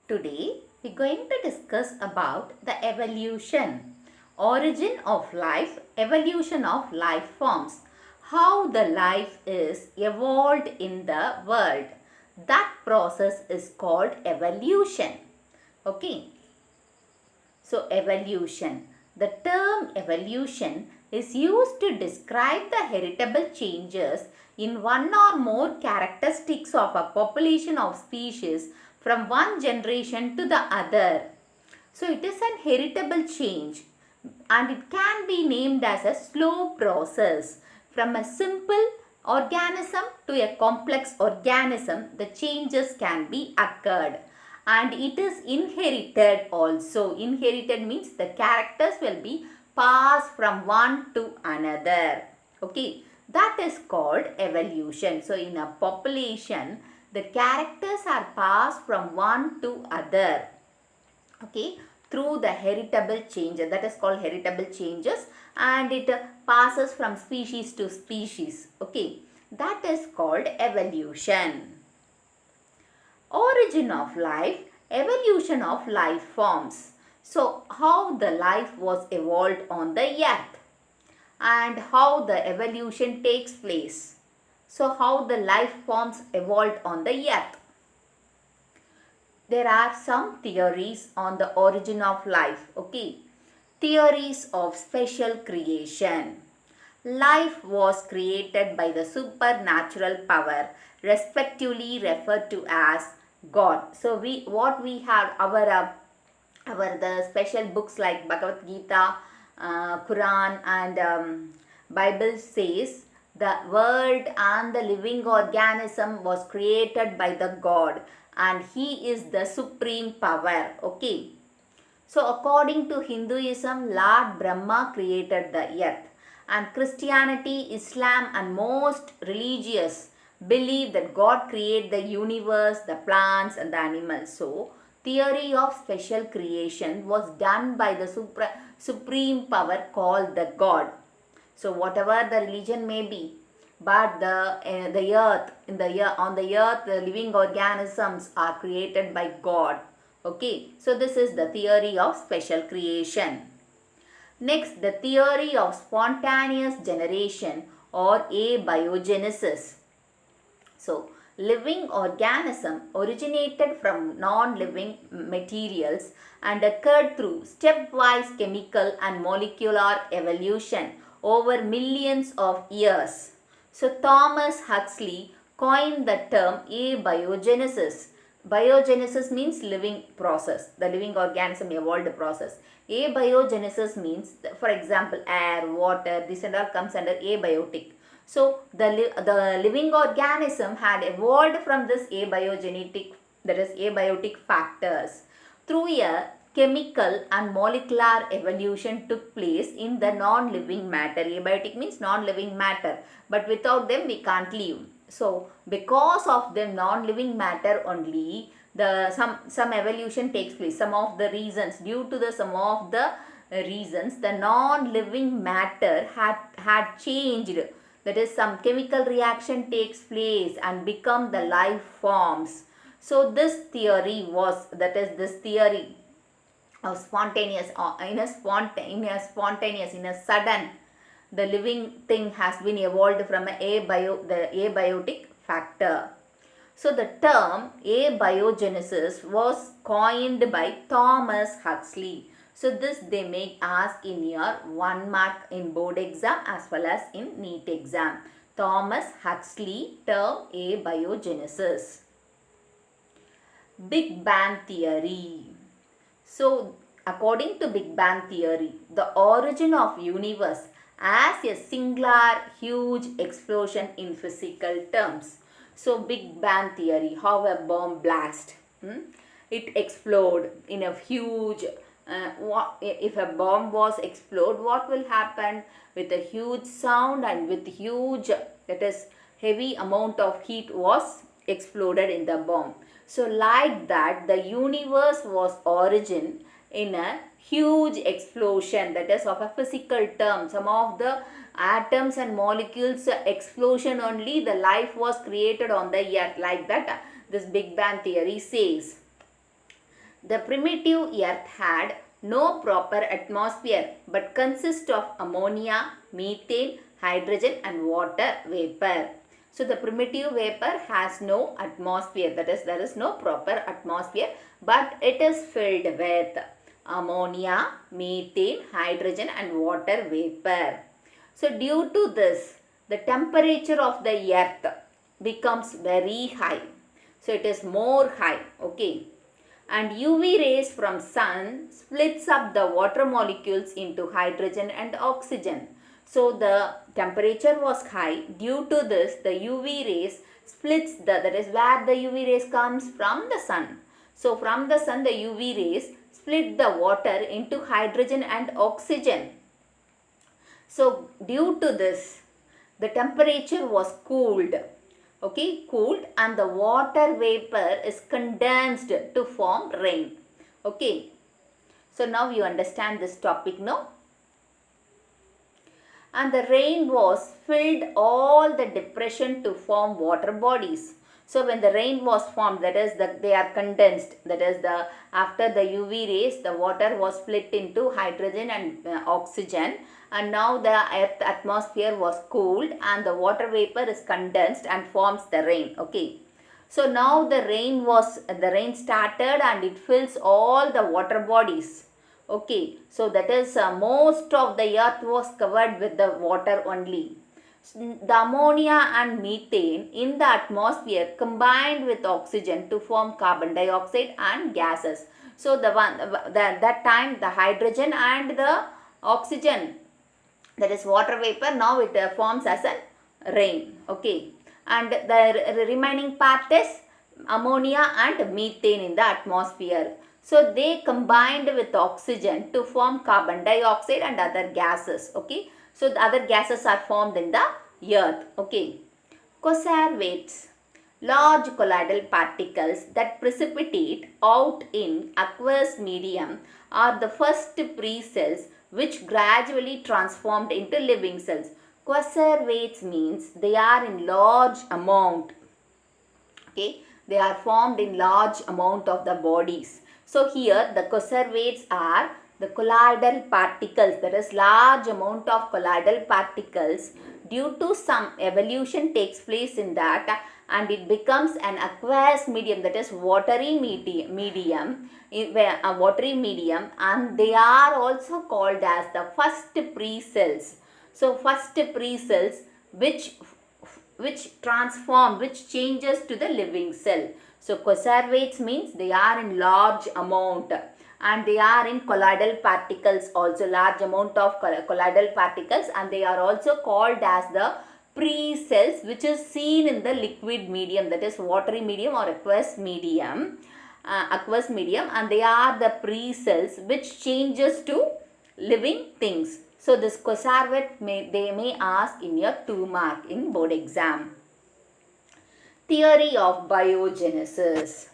Today we're going to discuss about the evolution, origin of life, evolution of life forms, how the life is evolved in the world. That process is called evolution. Okay. So evolution. The term evolution is used to describe the heritable changes in one or more characteristics of a population of species from one generation to the other. So it is an heritable change and it can be named as a slow process. From a simple organism to a complex organism, the changes can be occurred and it is inherited also. Inherited means the characters will be passed from one to another. Okay, that is called evolution. So in a population, the characters are passed from one to other. Okay, through the heritable changes, that is called heritable changes, and it passes from species to species. Okay, that is called evolution. Origin of life, evolution of life forms. So how the life was evolved on the earth and how the evolution takes place. So how the life forms evolved on the earth. There are some theories on the origin of life. Okay, theories of special creation. Life was created by the supernatural power, respectively referred to as God. So what we have our the special books like Bhagavad Gita, Quran, and Bible says the world and the living organism was created by the God and he is the supreme power. Okay. So according to Hinduism, Lord Brahma created the earth, and Christianity, Islam and most religious believe that God created the universe, the plants and the animals. So theory of special creation was done by the supreme power called the God. So whatever the religion may be, but the earth on the earth the living organisms are created by God. Okay, so this is the theory of special creation. Next, the theory of spontaneous generation or abiogenesis. So living organism originated from non-living materials and occurred through stepwise chemical and molecular evolution over millions of years. So Thomas Huxley coined the term abiogenesis. Biogenesis means living process. The living organism evolved process. Abiogenesis means, for example, air, water, this and all comes under abiotic. So the living organism had evolved from this abiogenetic, that is abiotic factors. Through a chemical and molecular evolution took place in the non-living matter. Abiotic means non-living matter, but without them we can't live. So because of the non-living matter only, the some evolution takes place. Some of the reasons, due to the some of the reasons, the non-living matter had changed. That is, some chemical reaction takes place and become the life forms. So this theory was, that is this theory of spontaneous, in a sudden, the living thing has been evolved from the abiotic factor. So the term abiogenesis was coined by Thomas Huxley. So this they may ask in your 1 mark in board exam as well as in NEET exam. Thomas Huxley term abiogenesis. Big Bang theory. So according to Big Bang theory, the origin of universe as a singular huge explosion in physical terms. So Big Bang theory, how a bomb blast, it explode in a huge, if a bomb was explode, what will happen with a huge sound and with huge, that is heavy amount of heat was exploded in the bomb. So like that, the universe was origin in a huge explosion, that is of a physical term. Some of the atoms and molecules explosion only the life was created on the earth. Like that, this Big Bang theory says. The primitive earth had no proper atmosphere but consists of ammonia, methane, hydrogen and water vapor. So the primitive vapor has no atmosphere, that is there is no proper atmosphere, but it is filled with ammonia, methane, hydrogen and water vapor. So due to this, the temperature of the earth becomes very high. So it is more high, okay. And UV rays from sun splits up the water molecules into hydrogen and oxygen. So the temperature was high. Due to this, the UV rays splits that is where the UV rays comes from the sun. So from the sun, the UV rays split the water into hydrogen and oxygen. So due to this, the temperature was cooled. Okay, cooled, and the water vapor is condensed to form rain. Okay, so now you understand this topic now. And the rain was filled all the depression to form water bodies. So when the rain was formed, that is they are condensed, that is after the UV rays, the water was split into hydrogen and oxygen, and now the earth atmosphere was cooled and the water vapor is condensed and forms the rain. Okay, so now the rain started and it fills all the water bodies. Okay, so that is most of the earth was covered with the water only. The ammonia and methane in the atmosphere combined with oxygen to form carbon dioxide and gases. So that time the hydrogen and the oxygen, that is water vapor, now it forms as a rain. Okay, and the remaining part is ammonia and methane in the atmosphere. So they combined with oxygen to form carbon dioxide and other gases. Okay, so the other gases are formed in the earth. Okay, quasar waves, large colloidal particles that precipitate out in aqueous medium, are the first pre-cells which gradually transformed into living cells. Quasar waves means they are in large amount. Okay, they are formed in large amount of the bodies. So here the quasar waves are the colloidal particles, that is large amount of colloidal particles. Due to some evolution takes place in that, and it becomes an aqueous medium, that is watery medium, and they are also called as the first pre-cells. So first pre-cells which changes to the living cell. So quasar waves means they are in large amount, and they are in colloidal particles also, large amount of colloidal particles, and they are also called as the pre-cells, which is seen in the liquid medium, that is watery medium or aqueous medium, and they are the pre-cells which changes to living things. So this quasar wave they may ask in your 2 mark in board exam. Theory of biogenesis.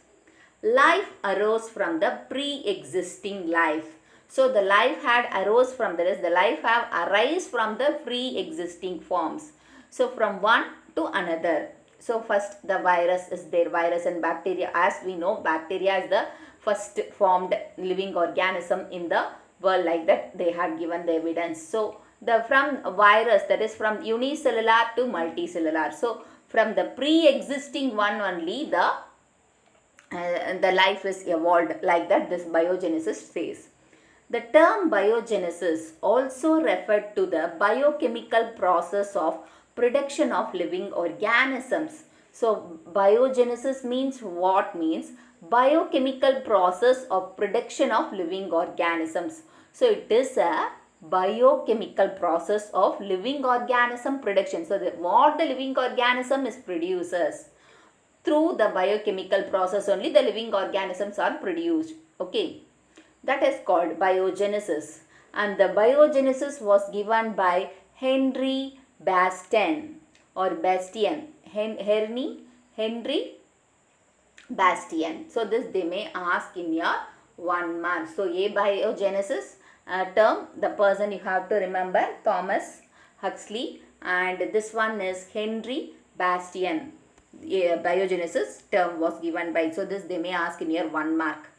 Life arose from the pre-existing life. So the life had arose from, that is the life have arise from the pre-existing forms. So from one to another. So first the virus is there, virus and bacteria. As we know, bacteria is the first formed living organism in the world, like that they had given the evidence. So from virus, that is from unicellular to multicellular. So from the pre-existing one only the life is evolved, like that this biogenesis says. The term biogenesis also referred to the biochemical process of production of living organisms. So biogenesis means what? Means biochemical process of production of living organisms. So it is a biochemical process of living organism production. So what the living organism is produces, through the biochemical process only the living organisms are produced. Okay, that is called biogenesis, and the biogenesis was given by Henry Bastian or Bastian. Henry Bastian. So this they may ask in your 1 mark. So a biogenesis term, the person you have to remember, Thomas Huxley, and this one is Henry Bastian. A biogenesis term was given by. So this they may ask in your 1 mark.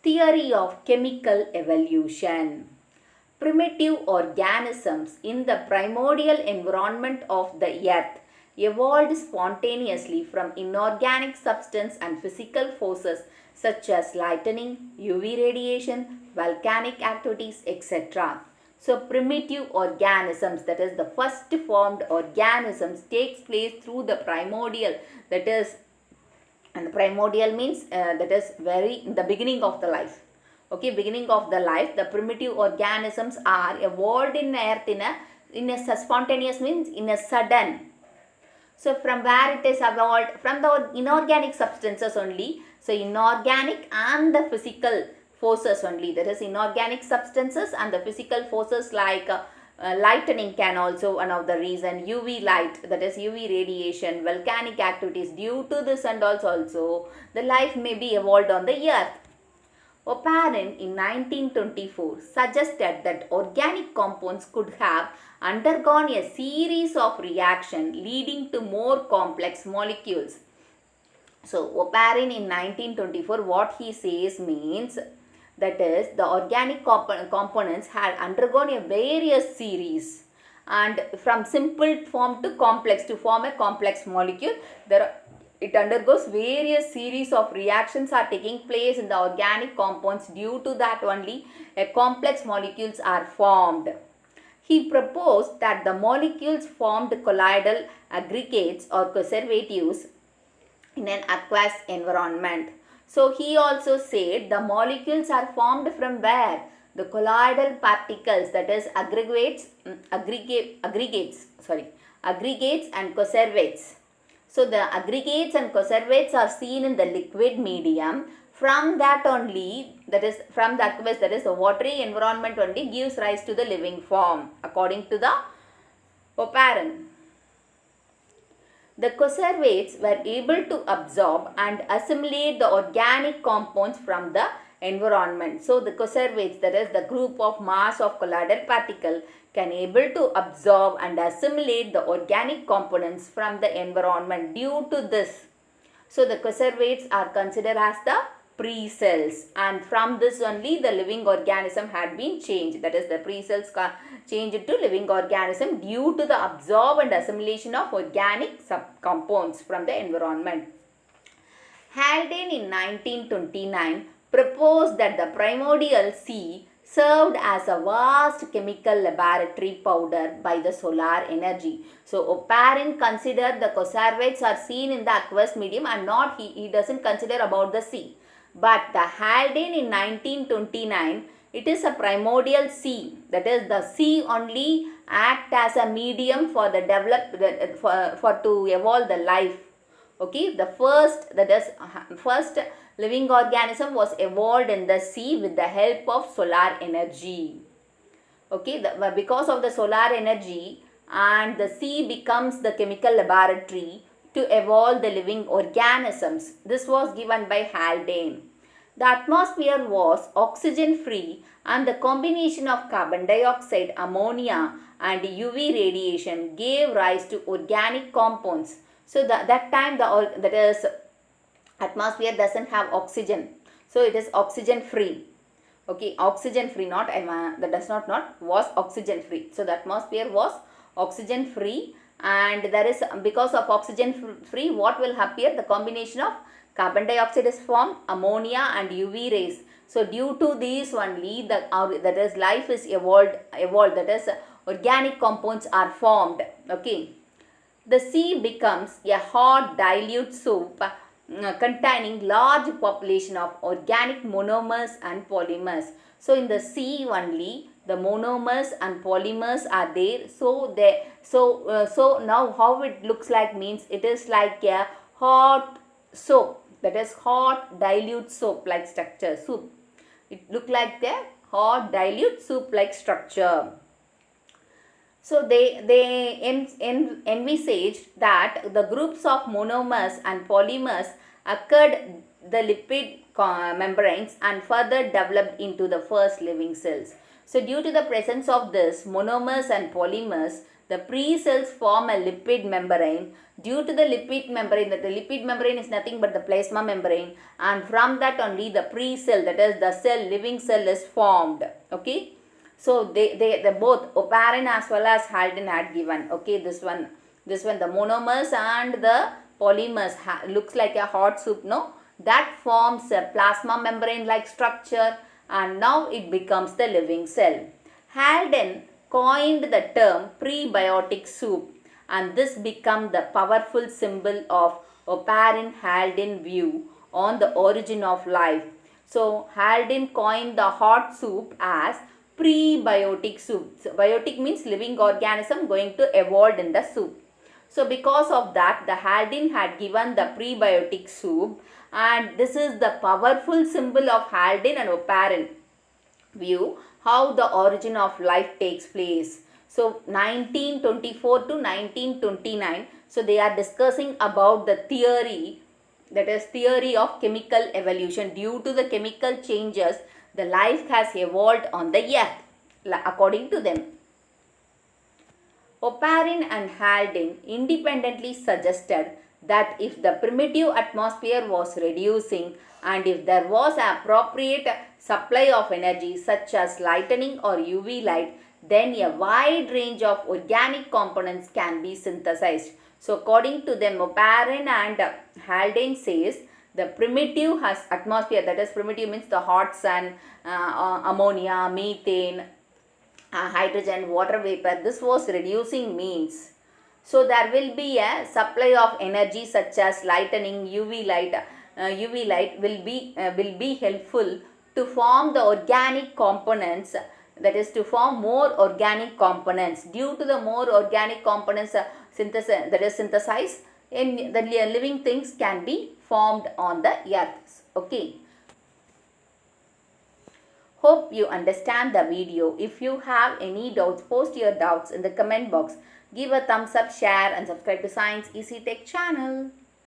Theory of chemical evolution. Primitive organisms in the primordial environment of the earth evolved spontaneously from inorganic substance and physical forces such as lightning, UV radiation, volcanic activities, etc. So primitive organisms, that is the first formed organisms, takes place through the primordial, that is, and primordial means that is very in the beginning of the life. Okay, beginning of the life, the primitive organisms are evolved in earth in a spontaneous means in a sudden. So from where it is evolved? From the inorganic substances only. So inorganic and the physical forces only. That is inorganic substances and the physical forces like lightning can also one of the reason. UV light, that is UV radiation, volcanic activities. Due to this and also the life may be evolved on the earth. Oparin in 1924 suggested that organic compounds could have undergone a series of reactions leading to more complex molecules. So, Oparin in 1924, what he says means that is the organic components had undergone a various series, and from simple form to complex to form a complex molecule, it undergoes various series of reactions are taking place in the organic compounds. Due to that only a complex molecules are formed. He proposed that the molecules formed colloidal aggregates or conservatives in an aqueous environment. So he also said the molecules are formed from where? The colloidal particles, that is aggregates and conservates. So the aggregates and conservates are seen in the liquid medium. From that only, that is from the aqueous, that is the watery environment only gives rise to the living form according to the Oparin. The conservates were able to absorb and assimilate the organic compounds from the environment. So the conservates, that is the group of mass of colloidal particle, can able to absorb and assimilate the organic components from the environment. Due to this, so the conservates are considered as the pre-cells, and from this only the living organism had been changed, that is the pre-cells changed to living organism due to the absorb and assimilation of organic compounds from the environment. Haldane in 1929 proposed that the primordial sea served as a vast chemical laboratory powder by the solar energy. So Oparin considered the conservates are seen in the aqueous medium and not he doesn't consider about the sea. But the Haldane in 1929, it is a primordial sea, that is the sea only act as a medium for the for to evolve the life. Okay, the first living organism was evolved in the sea with the help of solar energy. Okay, because of the solar energy, and the sea becomes the chemical laboratory to evolve the living organisms. This was given by Haldane. The atmosphere was oxygen free and the combination of carbon dioxide, ammonia and UV radiation gave rise to organic compounds. So that time that is atmosphere doesn't have oxygen. So it is oxygen free. Okay, oxygen free, not that does not was oxygen free. So the atmosphere was oxygen free, and there is, because of oxygen free, what will appear? The combination of carbon dioxide is formed, ammonia and UV rays. So due to these only that is life is evolved, that is organic compounds are formed. Okay, the sea becomes a hot dilute soup containing large population of organic monomers and polymers. So in the sea only the monomers and polymers are there. So now how it looks like means it is like a hot soap, that is hot dilute soap like structure soup. It look like the hot dilute soup like structure. So they envisaged that the groups of monomers and polymers occurred the lipid membranes and further developed into the first living cells. So due to the presence of this monomers and polymers, the pre-cells form a lipid membrane. Due to the lipid membrane, the lipid membrane is nothing but the plasma membrane, and from that only the pre-cell, that is the cell, living cell is formed. Okay. So they both Oparin as well as Halden had given. Okay, this one the monomers and the polymers looks like a hot soup, no? That forms a plasma membrane like structure, and now it becomes the living cell. Halden coined the term prebiotic soup, and this became the powerful symbol of Oparin-Halden view on the origin of life. So Halden coined the hot soup as prebiotic soup. So, biotic means living organism going to evolve in the soup. So because of that, the Halden had given the prebiotic soup, and this is the powerful symbol of Halden and Oparin view how the origin of life takes place. So 1924 to 1929, so they are discussing about the theory, that is theory of chemical evolution. Due to the chemical changes, the life has evolved on the earth according to them. Oparin and Halden independently suggested that if the primitive atmosphere was reducing and if there was an appropriate supply of energy such as lightning or UV light, then a wide range of organic components can be synthesized. So according to them, Oparin and Halden says the primitive has atmosphere, that is primitive means the hot sun, ammonia, methane, hydrogen, water vapor, this was reducing means. So there will be a supply of energy such as lightning, UV light will be helpful to form the organic components, that is to form more organic components. Due to the more organic components synthesized, in the living things can be formed on the earth. Okay. Hope you understand the video. If you have any doubts, post your doubts in the comment box. Give a thumbs up, share and subscribe to Science Easy Tech channel.